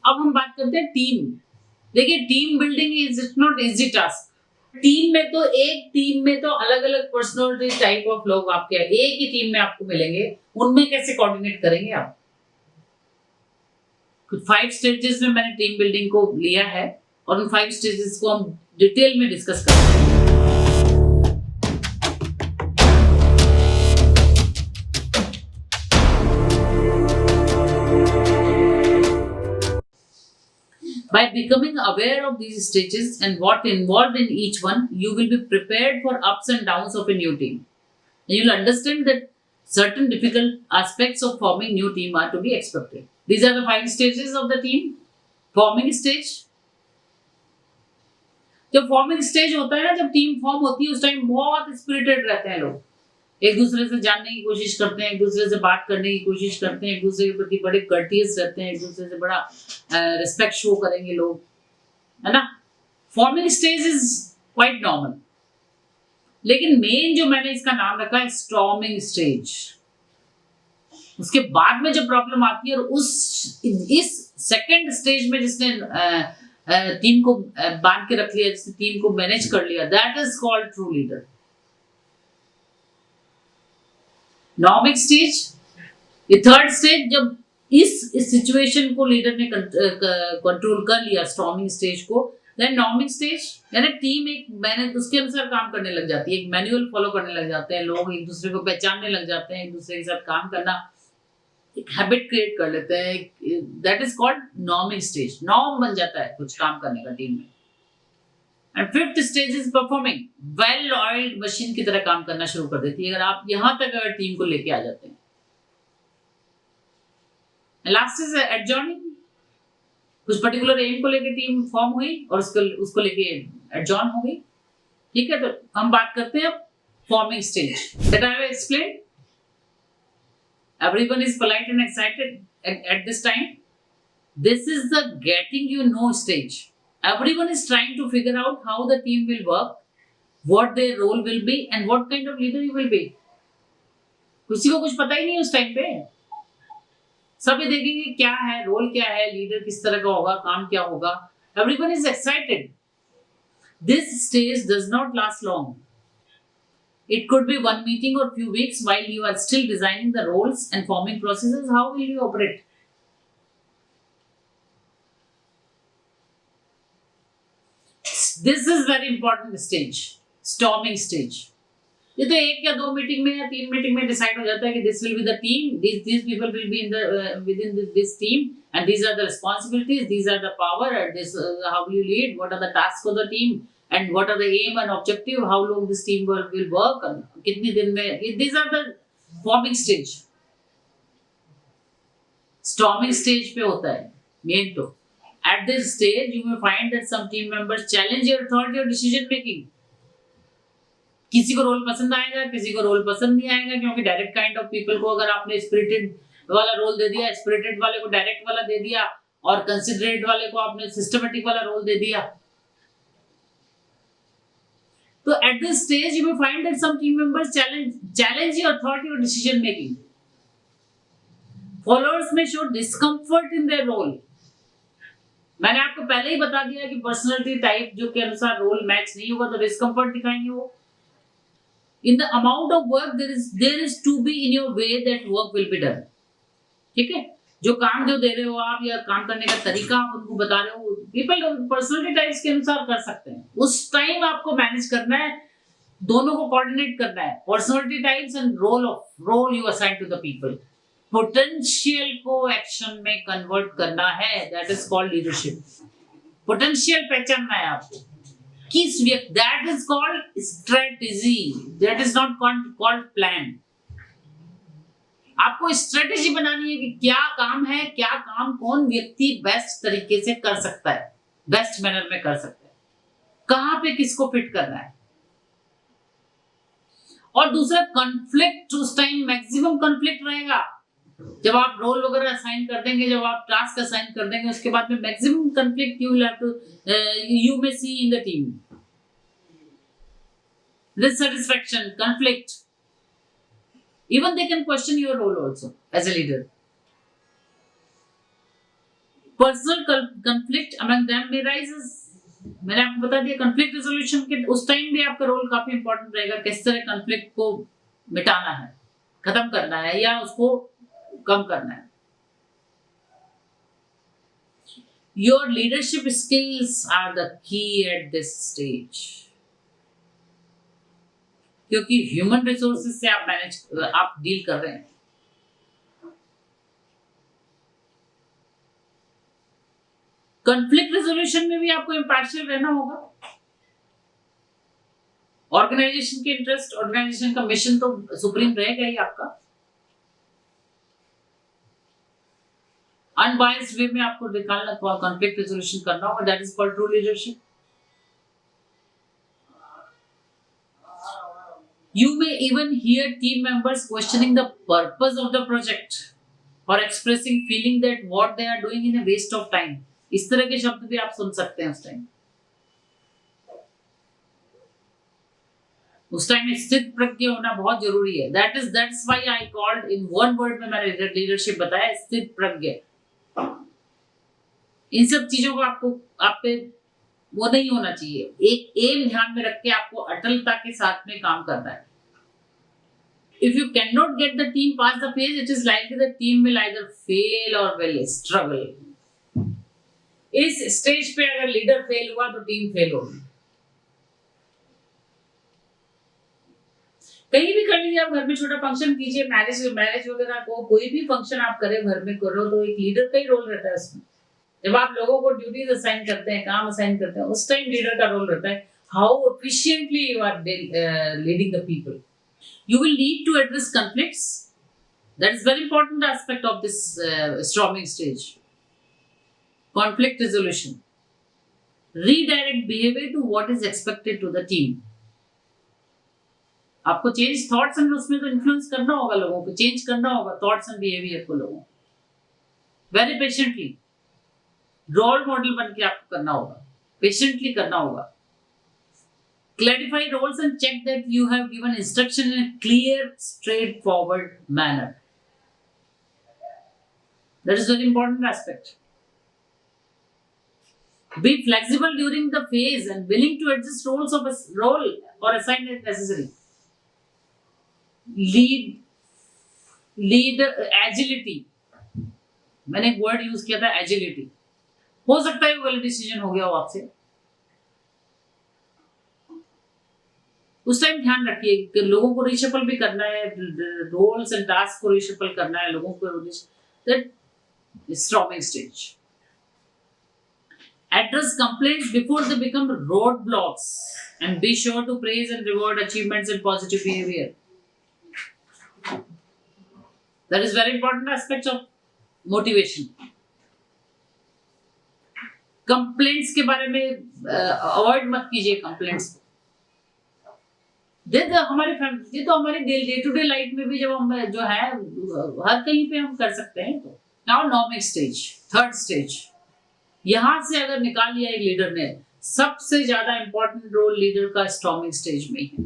अब हम बात करते हैं टीम। देखिए, team building is not easy task. Team में तो अलग अलग पर्सनालिटी टाइप ऑफ लोग आपके एक ही टीम में आपको मिलेंगे, उनमें कैसे कोऑर्डिनेट करेंगे आप? 5 स्टेजेस में मैंने टीम बिल्डिंग को लिया है और उन 5 स्टेजेस को हम डिटेल में डिस्कस करेंगे। By becoming aware of these stages and what involved in each one, you will be prepared for ups and downs of a new team. And you'll understand that certain difficult aspects of forming new team are to be expected. These are the 5 stages of the team. Forming stage. जब forming stage होता है ना, जब team form होती है उस time बहुत spirited रहते हैं लोग, एक दूसरे से जानने की कोशिश करते हैं, एक दूसरे से बात करने की कोशिश करते हैं, एक दूसरे के प्रति बड़े कर्टियस रहते हैं, एक दूसरे से बड़ा रिस्पेक्ट शो करेंगे लोग, है ना। Forming stage is quite normal, लेकिन मेन जो मैंने इसका नाम रखा है स्टॉर्मिंग स्टेज, उसके बाद में जो प्रॉब्लम आती है और इस सेकेंड स्टेज में जिसने टीम को बांध के रख लिया, जिसने टीम को मैनेज कर लिया, that is called true leader. Norming stage, ये थर्ड स्टेज, जब इस सिचुएशन को लीडर ने कंट्रोल कर लिया, स्टॉर्मिंग स्टेज को, देन नॉर्मिक स्टेज, यानी टीम एक मैनेज उसके अनुसार काम करने लग जाती है, एक मैनुअल फॉलो करने लग जाते हैं लोग, एक दूसरे को पहचानने लग जाते हैं, एक दूसरे के साथ काम करना, एक हैबिट क्रिएट कर लेते हैं, that is called norming stage. Norm बन जाता है कुछ काम करने का टीम में। And fifth stage is performing, well oiled machine की तरह काम करना शुरू कर देती है अगर आप यहां तक अगर टीम को लेके आ जाते हैं। लास्ट इज एडजॉर्निंग, कुछ पर्टिकुलर एम को लेके टीम फॉर्म हुई और उसको लेके एडजॉर्न हो गई, ठीक है। तो हम बात करते हैं अब forming stage. That I have explained, everyone is polite and excited at this time. This is the getting you know stage. Everyone is trying to figure out how the team will work, what their role will be and what kind of leader you will be. किसी को कुछ पता ही नहीं उस time पे, सभी देखेंगे क्या है रोल, क्या है लीडर, किस तरह का होगा, काम क्या होगा। Everyone is excited. This stage does not last long. It could be one meeting or few weeks while you are still designing the roles and forming processes. How will you operate? This is very important stage, storming stage. ये तो एक या 2 meeting में या 3 meeting में decide हो जाता है कि this will be the team, these people will be in the within this team and these are the responsibilities, these are the power, and this how will you lead, what are the tasks of the team and what are the aim and objective, how long this team will work, कितने दिन में, these are the forming stage. Storming stage पे होता है main. तो at this stage you may find that some team members challenge your authority or decision making. किसी को role पसंद आएगा, किसी को रोल पसंद नहीं आएगा, क्योंकि डायरेक्ट काइंड ऑफ पीपल को अगर आपने स्पिरिटेड वाला रोल दे दिया, स्पिरिटेड वाले को डायरेक्ट वाला दे दिया और कंसिडरेट वाले को आपने सिस्टमेटिक वाला रोल दे दिया, तो at this stage you may find that some team members challenge your authority or decision making. Followers may show discomfort in their role. मैंने आपको पहले ही बता दिया कि पर्सनालिटी टाइप जो के अनुसार रोल मैच नहीं होगा तो डिस्कम्फर्ट दिखाएंगे वो। In the amount of work there is to be in your way that work will be done. ठीक है, जो काम जो दे रहे हो आप या काम करने का तरीका आप उनको बता रहे हो, पीपल पर्सनालिटी टाइप्स के अनुसार कर सकते हैं। उस टाइम आपको मैनेज करना है, दोनों को कोऑर्डिनेट करना है, personality types and role you assign to the people. Potential को एक्शन में कन्वर्ट करना है, that is called leadership. Potential पहचानना है आपको किस व्यक्ति, that is called strategy, that is not called plan. आपको स्ट्रेटेजी बनानी है कि क्या काम है, क्या काम कौन व्यक्ति बेस्ट तरीके से कर सकता है, बेस्ट मैनर में कर सकता है, कहां पे किसको फिट करना है। और दूसरा कॉन्फ्लिक्ट, उस टाइम मैक्सिमम कॉन्फ्लिक्ट रहेगा जब आप रोल वगैरह असाइन कर देंगे, जब आप टास्क असाइन कर देंगे, उसके बाद में maximum conflict you may see in the team. Dissatisfaction, conflict, even they can question your role also as a leader. Personal conflict among them may rises। मैंने आपको बता दिया कंफ्लिक्ट रेजोल्यूशन के उस टाइम भी आपका रोल काफी इंपॉर्टेंट रहेगा, किस तरह कंफ्लिक्ट को मिटाना है, खत्म करना है या उसको कम करना है। Your leadership skills are the key at this stage, क्योंकि ह्यूमन रिसोर्सेज से आप डील कर रहे हैं। कॉन्फ्लिक्ट रेजोल्यूशन में भी आपको इम्पार्शियल रहना होगा। ऑर्गेनाइजेशन के इंटरेस्ट, ऑर्गेनाइजेशन का मिशन तो सुप्रीम रहेगा ही आपका। अनबायस्ड वे में आपको निकालना, कॉन्फ्लिक्ट रेजोल्यूशन करना होगा। That is called true leadership. You may even hear team members questioning the purpose of the project or expressing feeling that what they are doing in a waste of time। इस तरह के शब्द भी आप सुन सकते हैं उस टाइम स्थित प्रज्ञ होना बहुत जरूरी है। that's why I called in one word में मैंने लीडरशिप बताया, स्थित प्रज्ञ। इन सब चीजों को आपको आप पे वो नहीं होना चाहिए। एक एम ध्यान में रख के आपको अटलता के साथ में काम करना है। If you cannot get the team past the phase, it is likely the team will either fail or will struggle। इस स्टेज पे अगर लीडर फेल हुआ तो टीम फेल होगी। कहीं भी कर लीजिए, आप घर में छोटा फंक्शन कीजिए, मैरिज वगैरह को, कोई भी फंक्शन आप करें घर में करो, तो एक लीडर का ही रोल रहता है उसमें। जब आप लोगों को ड्यूटीज असाइन करते हैं, काम असाइन करते हैं, उस टाइम लीडर का रोल रहता है। How efficiently you are leading the people. You will need to address conflicts। That is very important aspect of this storming stage। Conflict resolution, redirect behavior to what is expected to the team। आपको change thoughts and उसमें तो influence करना होगा, लोगों को change करना होगा thoughts and behaviour को, लोगों वेरी पेशेंटली रोल मॉडल बन के आपको करना होगा, पेशेंटली करना होगा। Clarify roles and check that you have given instruction in a clear, straightforward manner। That is very important aspect। Be flexible during the phase and willing to adjust roles of a role or assign if necessary। Lead agility। मैंने एक word use किया था agility। हो सकता है वो गलत decision हो गया हो आपसे, उस टाइम ध्यान रखिए कि लोगों को रिशफल भी करना है, रोल्स एंड टास्क को रिशफल करना है लोगों को। That storming stage. Address complaints before they become roadblocks and be sure to praise and reward achievements and positive behaviour. That is very important aspect of motivation. Complaints के बारे में avoid मत कीजिए complaints. ये तो हमारे day to day life में भी जब हम जो है हर कहीं पे हम कर सकते हैं। तो नाउ नॉर्मिक स्टेज, थर्ड स्टेज। यहां से अगर निकाल लिया एक लीडर ने, सबसे ज्यादा इंपॉर्टेंट रोल लीडर का स्टॉर्मिंग स्टेज में है।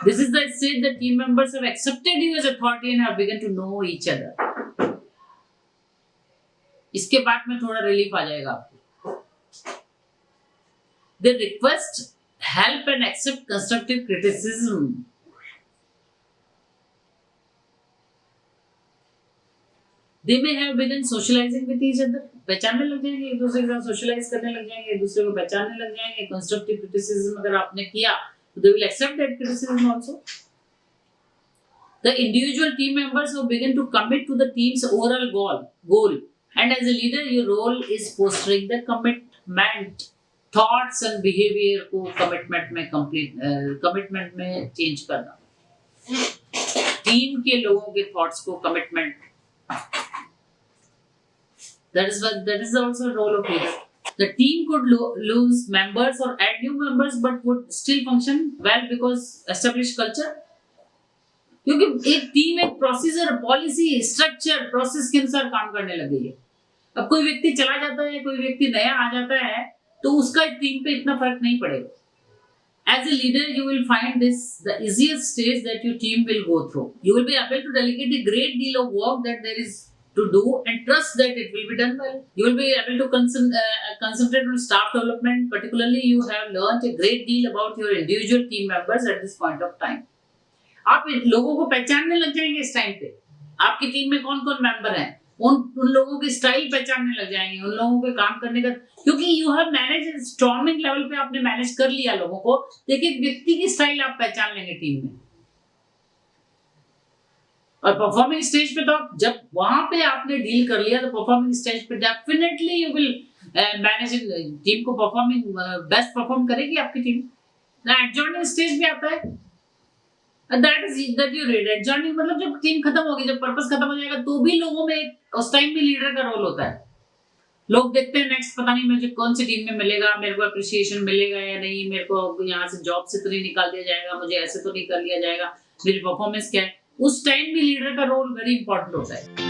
This is the stage that team members have accepted you as authority and have begun to know each other. इसके बाद में थोड़ा रिलीफ आ जाएगा आपको। They request help and accept constructive criticism। They may have begun socializing with each other। पहचानने लग जाएंगे एक दूसरे के साथ, सोशलाइज करने लग जाएंगे, एक दूसरे को पहचानने लग जाएंगे। कंस्ट्रक्टिव क्रिटिसिज्म अगर आपने किया तो they will accept that criticism also। The individual team members will begin to commit to the team's overall goal and as a leader your role is fostering the commitment। Thoughts and behaviour को commitment में change करना, team के लोगों के thoughts को commitment. That is also role of leader. The team could lose members और add new members but would still function well because establish culture. क्योंकि एक टीम एक प्रोसीजर, पॉलिसी, स्ट्रक्चर, प्रोसेस के अनुसार काम करने लगी है। अब कोई व्यक्ति चला जाता है, कोई व्यक्ति नया आ जाता है, तो उसका टीम पे इतना फर्क नहीं पड़ेगा। As a leader, you will find this the easiest stage that your team will go through। You will be able to delegate a great deal of work that there is to do and trust that it will be done well. You will be able to concentrate on staff development. Particularly, you have learned a great deal about your individual team members at this point of time. आप लोगों को पहचानने लग जाएंगे इस time पे, आपकी team में कौन कौन मेंबर हैं, उन लोगों की स्टाइल पहचानने लग जाएंगे, उन लोगों के काम करने का, क्योंकि you have manage storming level पे आपने मैनेज कर लिया लोगों को, देखिए व्यक्ति की स्टाइल आप पहचान लेंगे टीम में। और परफॉर्मिंग स्टेज पे तो आप जब वहां पे आपने डील कर लिया, तो परफॉर्मिंग स्टेज पे definitely you will manage team को, परफॉर्मिंग बेस्ट परफॉर्म करेगी आपकी टीम। ना एडजॉर्निंग स्टेज भी आता है, दैट यू रीड एडजॉर्निंग, मतलब जब टीम खत्म होगी, जब पर्पस खत्म हो जाएगा, तो भी लोगों में उस टाइम भी लीडर का रोल होता है। लोग देखते हैं नेक्स्ट पता नहीं मुझे कौन सी टीम में मिलेगा, मेरे को अप्रिसिएशन मिलेगा या नहीं, मेरे को यहाँ से जॉब से तो नहीं निकाल दिया जाएगा, मुझे ऐसे तो नहीं कर लिया जाएगा, मेरी परफॉर्मेंस क्या है। उस टाइम भी लीडर का रोल वेरी इंपॉर्टेंट होता है।